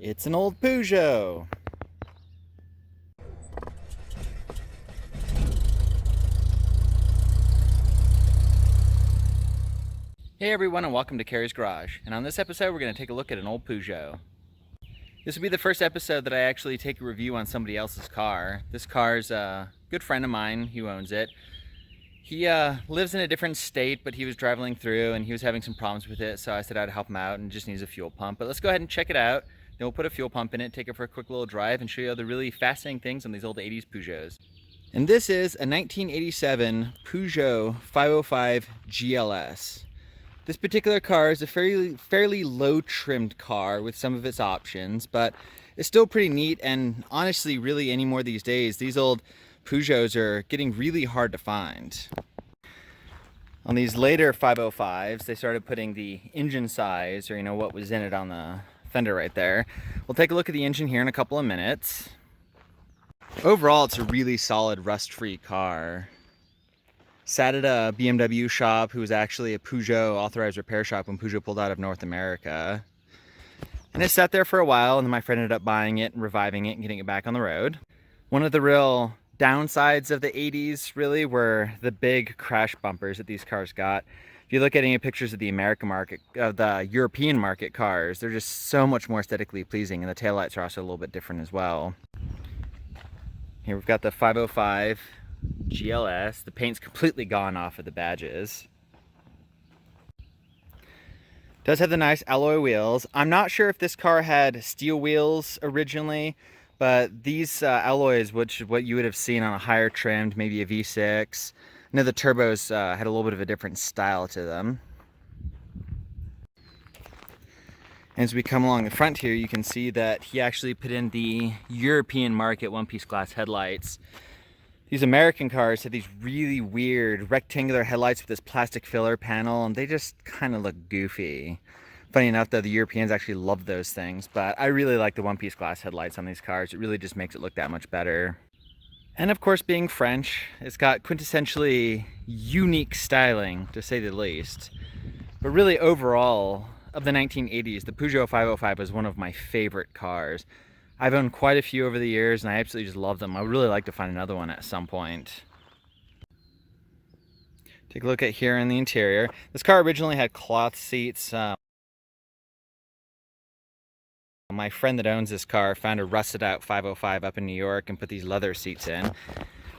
It's an old Peugeot. Hey everyone, and welcome to Carrie's Garage. And on this episode we're going to take a look at an old Peugeot. This will be the first episode that I actually take a review on somebody else's car. This car's a good friend of mine who owns it. He lives in a different state, but he was traveling through and he was having some problems with it, so I said I'd help him out and just needs a fuel pump. But let's go ahead and check it out. Then we'll put a fuel pump in it, take it for a quick little drive, and show you all the really fascinating things on these old 80s Peugeots. And this is a 1987 Peugeot 505 GLS. This particular car is a fairly low-trimmed car with some of its options, but it's still pretty neat, and honestly, really anymore these days, these old Peugeots are getting really hard to find. On these later 505s, they started putting the engine size, or what was in it on the fender right there. We'll take a look at the engine here in a couple of minutes. Overall, it's a really solid rust-free car. Sat at a BMW shop who was actually a Peugeot authorized repair shop when Peugeot pulled out of North America. And it sat there for a while, and then my friend ended up buying it and reviving it and getting it back on the road. One of the real downsides of the 80s really were the big crash bumpers that these cars got. If you look at any pictures of the American market, of the European market cars, they're just so much more aesthetically pleasing, and the taillights are also a little bit different as well. Here we've got the 505 GLS. The paint's completely gone off of the badges. Does have the nice alloy wheels. I'm not sure if this car had steel wheels originally, but these alloys, which is what you would have seen on a higher trimmed, maybe a V6. I know the turbos had a little bit of a different style to them. As we come along the front here, you can see that he actually put in the European market one-piece glass headlights. These American cars have these really weird rectangular headlights with this plastic filler panel, and they just kind of look goofy. Funny enough, though, the Europeans actually love those things, but I really like the one-piece glass headlights on these cars. It really just makes it look that much better. And of course, being French, it's got quintessentially unique styling, to say the least. But really, overall, of the 1980s, the Peugeot 505 was one of my favorite cars. I've owned quite a few over the years, and I absolutely just love them. I would really like to find another one at some point. Take a look at here in the interior. This car originally had cloth seats. My friend that owns this car found a rusted out 505 up in New York and put these leather seats in.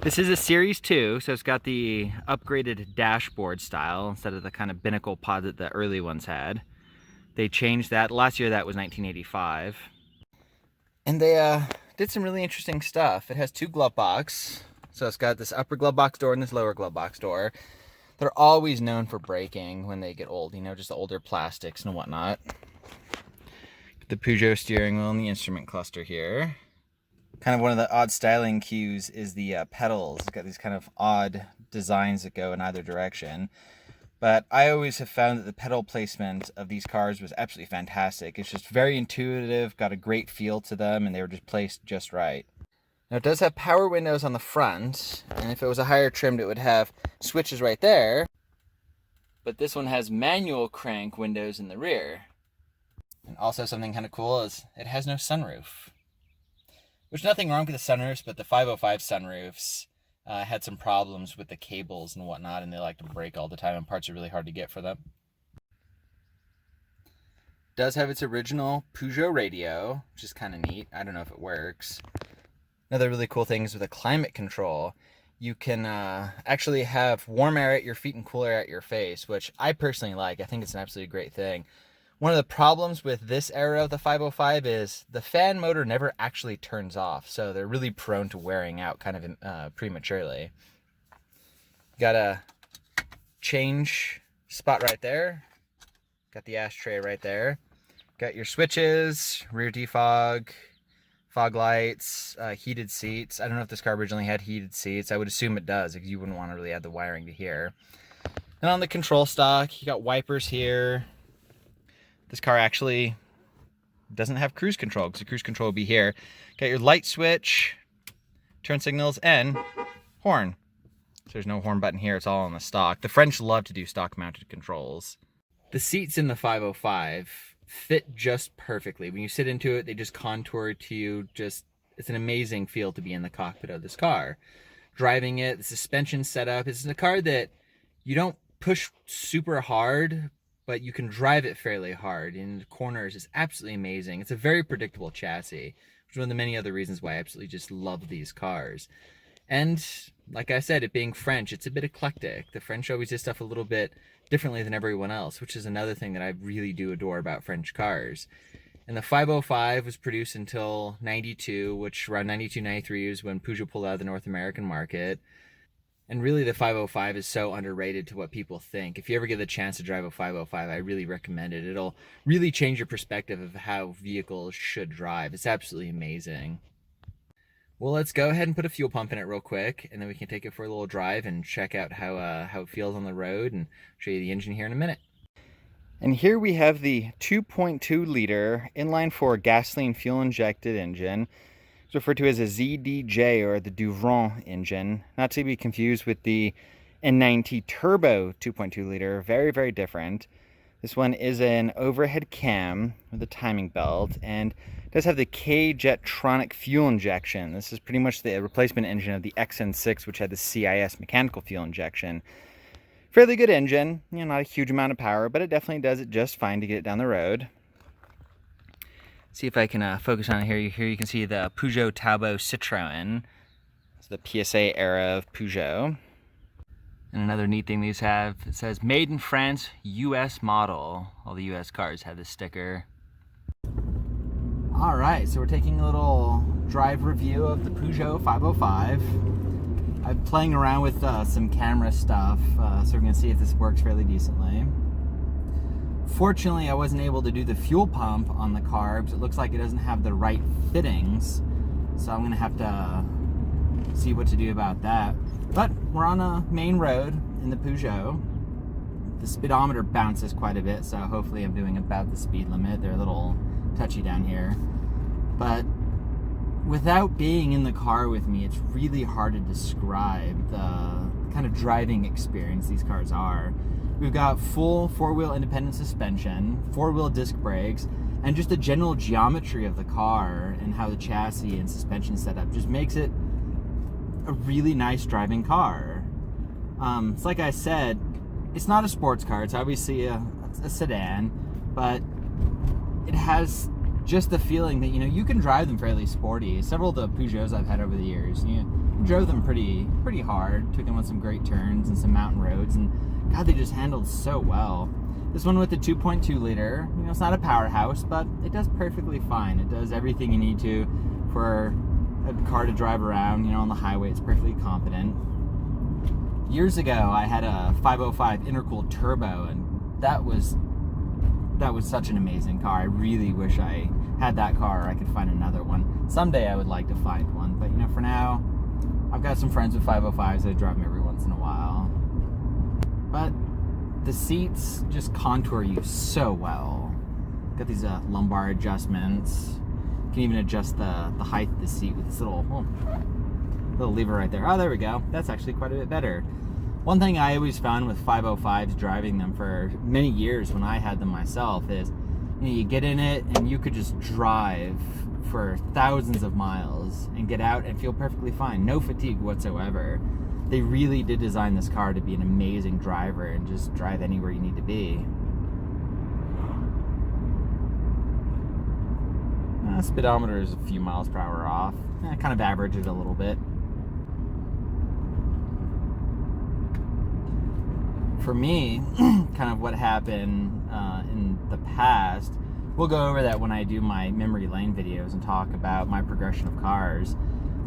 This is a Series 2, so it's got the upgraded dashboard style instead of the kind of binnacle pod that the early ones had. They changed that. Last year that was 1985. And they did some really interesting stuff. It has two glove box. So it's got this upper glove box door and this lower glove box door. They're always known for breaking when they get old, just the older plastics and whatnot. The Peugeot steering wheel and the instrument cluster here. Kind of one of the odd styling cues is the pedals. It's got these kind of odd designs that go in either direction. But I always have found that the pedal placement of these cars was absolutely fantastic. It's just very intuitive, got a great feel to them, and they were just placed just right. Now it does have power windows on the front, and if it was a higher trimmed it would have switches right there. But this one has manual crank windows in the rear. And also something kind of cool is it has no sunroof. Which, nothing wrong with the sunroofs, but the 505 sunroofs had some problems with the cables and whatnot, and they like to break all the time, and parts are really hard to get for them. Does have its original Peugeot radio, which is kind of neat. I don't know if it works. Another really cool thing is with the climate control, you can actually have warm air at your feet and cool air at your face, which I personally like. I think it's an absolutely great thing. One of the problems with this era of the 505 is the fan motor never actually turns off, so they're really prone to wearing out kind of prematurely. Got a change spot right there. Got the ashtray right there. Got your switches, rear defog, fog lights, heated seats. I don't know if this car originally had heated seats. I would assume it does, because you wouldn't want to really add the wiring to here. And on the control stock, you got wipers here. This car actually doesn't have cruise control, because the cruise control will be here. Got your light switch, turn signals, and horn. So there's no horn button here, it's all on the stock. The French love to do stock mounted controls. The seats in the 505 fit just perfectly. When you sit into it, they just contour to you. It's an amazing feel to be in the cockpit of this car. Driving it, the suspension setup, it's a car that you don't push super hard, but you can drive it fairly hard in the corners. Is absolutely amazing. It's a very predictable chassis, which is one of the many other reasons why I absolutely just love these cars. And like I said, it being French, it's a bit eclectic. The French always do stuff a little bit differently than everyone else, which is another thing that I really do adore about French cars. And the 505 was produced until 92, which around 92, 93 is when Peugeot pulled out of the North American market. And really the 505 is so underrated to what people think. If you ever get the chance to drive a 505, I really recommend it. It'll really change your perspective of how vehicles should drive. It's absolutely amazing. Well, let's go ahead and put a fuel pump in it real quick, and then we can take it for a little drive and check out how it feels on the road, and show you the engine here in a minute. And here we have the 2.2 liter inline 4 gasoline fuel injected engine. It's referred to as a ZDJ, or the Douvrin engine, not to be confused with the N90 turbo 2.2 liter. Very, very different. This one is an overhead cam with a timing belt, and it does have the K-Jetronic fuel injection. This is pretty much the replacement engine of the XN6, which had the CIS mechanical fuel injection. Fairly good engine, not a huge amount of power, but it definitely does it just fine to get it down the road. See if I can focus on it here. Here you can see the Peugeot Turbo Citroën. It's the PSA era of Peugeot. And another neat thing these have, it says made in France, US model. All the US cars have this sticker. All right, so we're taking a little drive review of the Peugeot 505. I'm playing around with some camera stuff, so we're gonna see if this works fairly decently. Fortunately, I wasn't able to do the fuel pump on the car because it looks like it doesn't have the right fittings. So I'm gonna have to see what to do about that. But we're on a main road in the Peugeot. The speedometer bounces quite a bit, so hopefully I'm doing about the speed limit. They're a little touchy down here. But without being in the car with me, it's really hard to describe the kind of driving experience these cars are. We've got full four-wheel independent suspension, four-wheel disc brakes, and just the general geometry of the car and how the chassis and suspension setup just makes it a really nice driving car. It's like I said, it's not a sports car. It's obviously a sedan, but it has just the feeling that you can drive them fairly sporty. Several of the Peugeots I've had over the years, drove them pretty hard. Took them on some great turns and some mountain roads, and God, they just handled so well. This one with the 2.2 liter, it's not a powerhouse, but it does perfectly fine. It does everything you need to for a car to drive around, on the highway. It's perfectly competent. Years ago, I had a 505 intercooled turbo, and that was such an amazing car. I really wish I had that car, or I could find another one. Someday I would like to find one, but for now, I've got some friends with 505s. I drive them every once in a while. But the seats just contour you so well. Got these lumbar adjustments. You can even adjust the height of the seat with this little lever right there. Oh, there we go. That's actually quite a bit better. One thing I always found with 505s, driving them for many years when I had them myself, is you get in it and you could just drive for thousands of miles and get out and feel perfectly fine. No fatigue whatsoever. They really did design this car to be an amazing driver and just drive anywhere you need to be. Speedometer is a few miles per hour off. Kind of average it a little bit. For me, kind of what happened in the past, we'll go over that when I do my memory lane videos and talk about my progression of cars.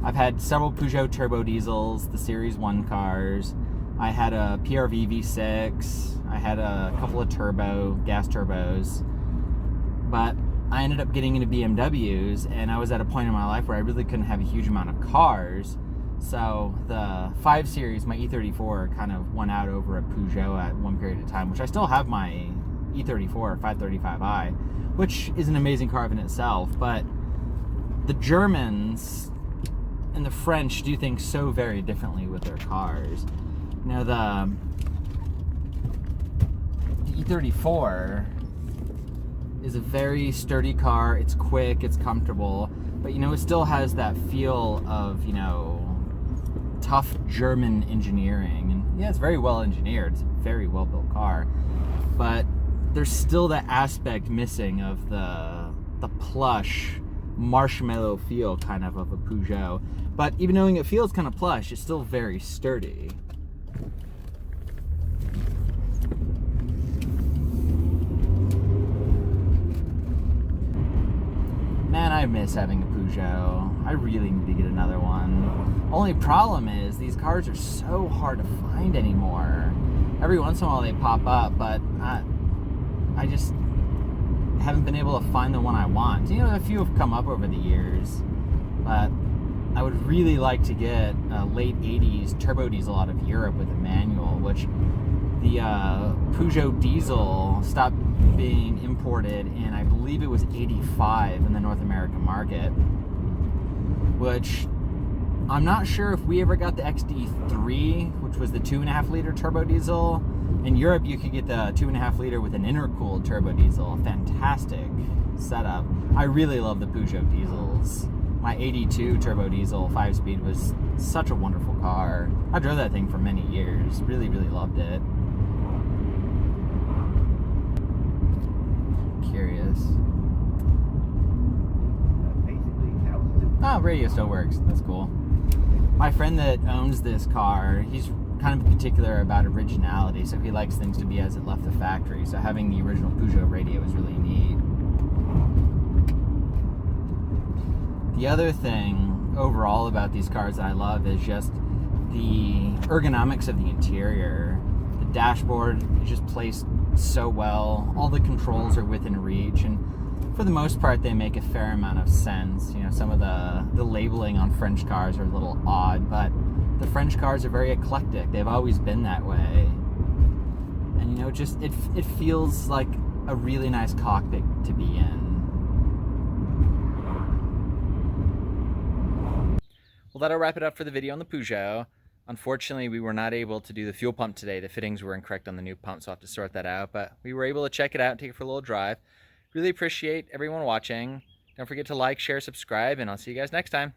I've had several Peugeot turbo diesels, the Series 1 cars. I had a PRV V6. I had a couple of gas turbos. But I ended up getting into BMWs, and I was at a point in my life where I really couldn't have a huge amount of cars. So the 5 Series, my E34, kind of went out over a Peugeot at one period of time, which I still have my E34 535i, which is an amazing car in itself. But the Germans and the French do things so very differently with their cars. The E34 is a very sturdy car. It's quick, it's comfortable, but you know, it still has that feel of, you know, tough German engineering. And yeah, it's very well engineered. It's a very well built car, but there's still that aspect missing of the plush marshmallow feel kind of a Peugeot. But even knowing it feels kind of plush, it's still very sturdy. Man, I miss having a Peugeot. I really need to get another one. Only problem is these cars are so hard to find anymore. Every once in a while they pop up, but I just haven't been able to find the one I want. You know, a few have come up over the years, but I would really like to get a late 80s turbo diesel out of Europe with a manual, which the Peugeot diesel stopped being imported in, I believe it was 85 in the North American market, which I'm not sure if we ever got the XD3, which was the 2.5 liter turbo diesel. In Europe, you could get the 2.5 liter with an intercooled turbo diesel. Fantastic setup. I really love the Peugeot diesels. My 82 turbo diesel 5-speed was such a wonderful car. I drove that thing for many years. Really, really loved it. Curious. Oh, radio still works. That's cool. My friend that owns this car, he's kind of particular about originality, so he likes things to be as it left the factory. So having the original Peugeot radio is really neat. The other thing overall about these cars that I love is just the ergonomics of the interior. The dashboard is just placed so well. All the controls are within reach, and for the most part they make a fair amount of sense. You know, some of the labeling on French cars are a little odd, but the French cars are very eclectic. They've always been that way. And you know, just it feels like a really nice cockpit to be in. Well, that'll wrap it up for the video on the Peugeot. Unfortunately, we were not able to do the fuel pump today. The fittings were incorrect on the new pump, so I'll have to sort that out. But we were able to check it out and take it for a little drive. Really appreciate everyone watching. Don't forget to like, share, subscribe, and I'll see you guys next time.